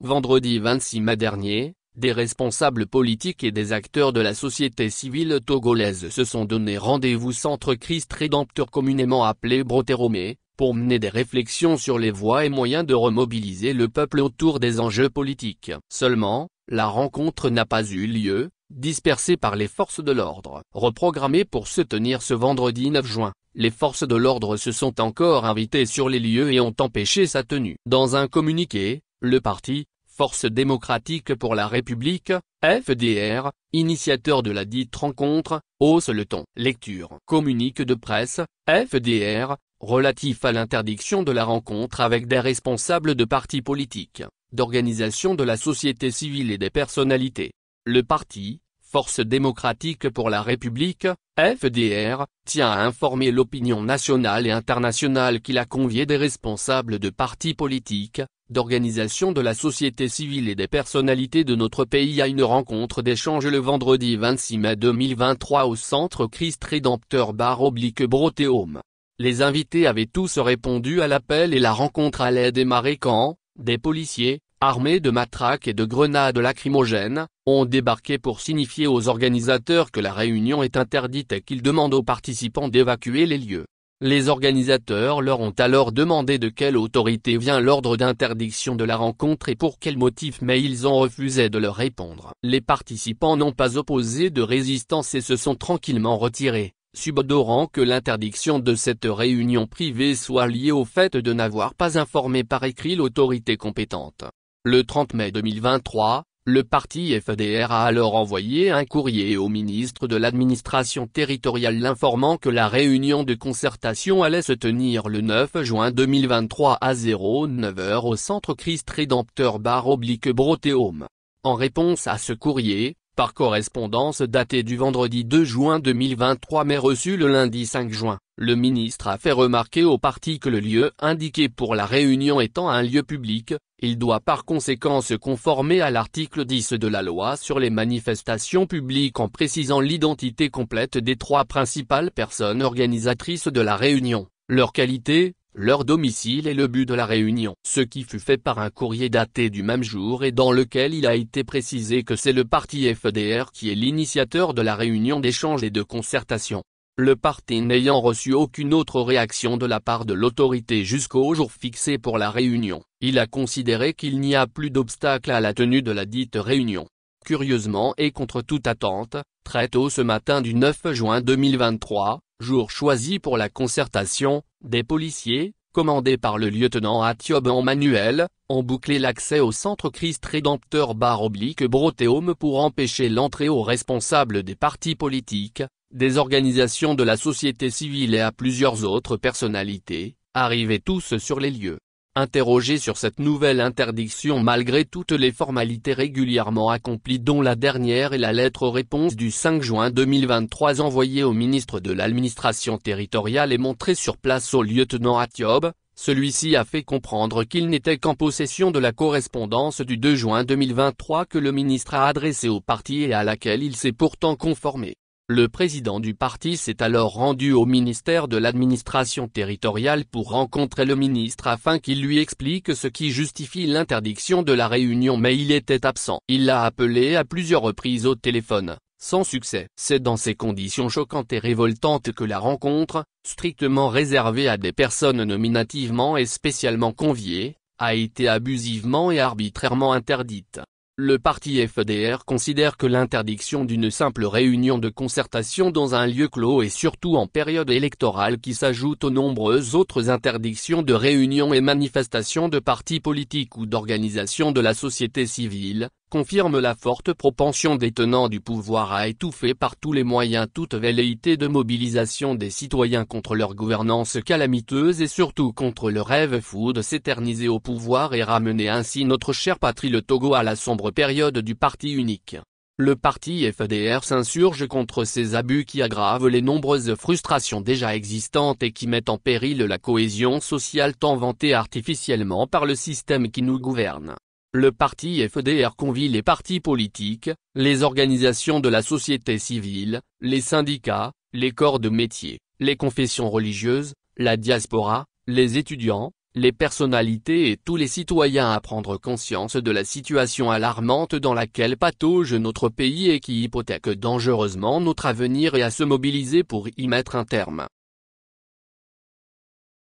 Vendredi 26 mai dernier, des responsables politiques et des acteurs de la société civile togolaise se sont donné rendez-vous Centre Christ Rédempteur communément appelé Brotherhome, pour mener des réflexions sur les voies et moyens de remobiliser le peuple autour des enjeux politiques. Seulement, la rencontre n'a pas eu lieu, dispersée par les forces de l'ordre. Reprogrammée pour se tenir ce vendredi 9 juin, les forces de l'ordre se sont encore invitées sur les lieux et ont empêché sa tenue. Dans un communiqué, le parti Force démocratique pour la République, FDR, initiateur de la dite rencontre, hausse le ton. Lecture. Communiqué de presse, FDR, relatif à l'interdiction de la rencontre avec des responsables de partis politiques, d'organisations de la société civile et des personnalités. Le parti, Force démocratique pour la République, FDR, tient à informer l'opinion nationale et internationale qu'il a convié des responsables de partis politiques, d'organisations de la société civile et des personnalités de notre pays à une rencontre d'échange le vendredi 26 mai 2023 au Centre Christ Rédempteur /Brotherhome. Les invités avaient tous répondu à l'appel et la rencontre allait démarrer quand des policiers, armés de matraques et de grenades lacrymogènes, ont débarqué pour signifier aux organisateurs que la réunion est interdite et qu'ils demandent aux participants d'évacuer les lieux. Les organisateurs leur ont alors demandé de quelle autorité vient l'ordre d'interdiction de la rencontre et pour quel motif, mais ils ont refusé de leur répondre. Les participants n'ont pas opposé de résistance et se sont tranquillement retirés, subodorant que l'interdiction de cette réunion privée soit liée au fait de n'avoir pas informé par écrit l'autorité compétente. Le 30 mai 2023, le parti FDR a alors envoyé un courrier au ministre de l'administration territoriale l'informant que la réunion de concertation allait se tenir le 9 juin 2023 à 09h au Centre Christ Rédempteur /Brotherhome. En réponse à ce courrier, par correspondance daté du vendredi 2 juin 2023 mais reçu le lundi 5 juin, le ministre a fait remarquer au parti que le lieu indiqué pour la réunion étant un lieu public, il doit par conséquent se conformer à l'article 10 de la loi sur les manifestations publiques en précisant l'identité complète des trois principales personnes organisatrices de la réunion, leur qualité, leur domicile et le but de la réunion. Ce qui fut fait par un courrier daté du même jour et dans lequel il a été précisé que c'est le parti FDR qui est l'initiateur de la réunion d'échange et de concertation. Le parti n'ayant reçu aucune autre réaction de la part de l'autorité jusqu'au jour fixé pour la réunion, il a considéré qu'il n'y a plus d'obstacle à la tenue de la dite réunion. Curieusement et contre toute attente, très tôt ce matin du 9 juin 2023, jour choisi pour la concertation, des policiers, commandés par le lieutenant Atiob Emmanuel, ont bouclé l'accès au Centre Christ Rédempteur /Brotherhome pour empêcher l'entrée aux responsables des partis politiques, des organisations de la société civile et à plusieurs autres personnalités, arrivés tous sur les lieux. Interrogé sur cette nouvelle interdiction malgré toutes les formalités régulièrement accomplies dont la dernière est la lettre-réponse du 5 juin 2023 envoyée au ministre de l'administration territoriale et montrée sur place au lieutenant Atiob, celui-ci a fait comprendre qu'il n'était qu'en possession de la correspondance du 2 juin 2023 que le ministre a adressée au parti et à laquelle il s'est pourtant conformé. Le président du parti s'est alors rendu au ministère de l'administration territoriale pour rencontrer le ministre afin qu'il lui explique ce qui justifie l'interdiction de la réunion mais il était absent. Il l'a appelé à plusieurs reprises au téléphone, sans succès. C'est dans ces conditions choquantes et révoltantes que la rencontre, strictement réservée à des personnes nominativement et spécialement conviées, a été abusivement et arbitrairement interdite. Le parti FDR considère que l'interdiction d'une simple réunion de concertation dans un lieu clos et surtout en période électorale qui s'ajoute aux nombreuses autres interdictions de réunions et manifestations de partis politiques ou d'organisations de la société civile, confirme la forte propension des tenants du pouvoir à étouffer par tous les moyens toute velléité de mobilisation des citoyens contre leur gouvernance calamiteuse et surtout contre le rêve fou de s'éterniser au pouvoir et ramener ainsi notre chère patrie le Togo à la sombre période du parti unique. Le parti FDR s'insurge contre ces abus qui aggravent les nombreuses frustrations déjà existantes et qui mettent en péril la cohésion sociale tant vantée artificiellement par le système qui nous gouverne. Le parti FDR convie les partis politiques, les organisations de la société civile, les syndicats, les corps de métier, les confessions religieuses, la diaspora, les étudiants, les personnalités et tous les citoyens à prendre conscience de la situation alarmante dans laquelle patauge notre pays et qui hypothèque dangereusement notre avenir et à se mobiliser pour y mettre un terme.